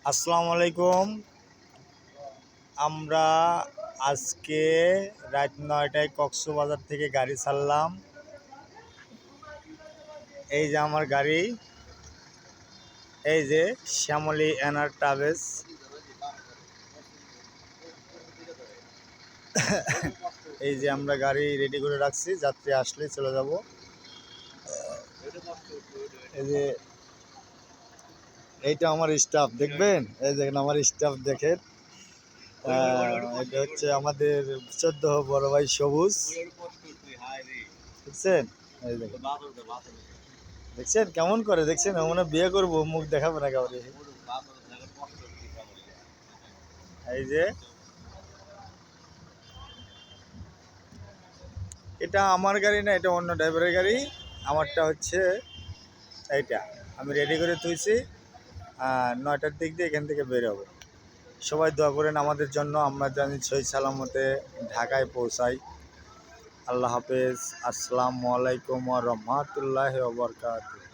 আসসালামু আলাইকুম। আমরা আজকে রাত ৯টায় কক্সবাজার থেকে গাড়ি ছাড়লাম। এই যে আমার গাড়ি, এই যে শ্যামলী এনার ট্রাভেলস। এই যে আমরা গাড়ি রেডি করে রাখছি, যাত্রী আসলে চলে যাব। এই যে এইটা আমার স্টাফ, দেখবেন? এই দেখেন আমার স্টাফ, দেখেন। এটা হচ্ছে আমাদের 14 বড় ভাই সবুজ, দেখছেন? এই দেখেন, দেখছেন কেমন করে, দেখছেন? মনে বিয়ে করবো, মুখ দেখাবো না কাউরে। এই যে এটা আমার গাড়ি না, এটা অন্য ড্রাইভারের গাড়ি। আমারটা হচ্ছে এইটা, আমি রেডি করে তুইছি। ৯টার দিক দিয়ে এখান থেকে বের হবো। সবাই দোয়া করেন আমাদের জন্য, আমরা জানি সহি সালামতে ঢাকায় পৌঁছাই। আল্লাহ হাফেজ। আসসালামু আলাইকুম ওয়া রাহমাতুল্লাহি ওয়া বারাকাতুহু।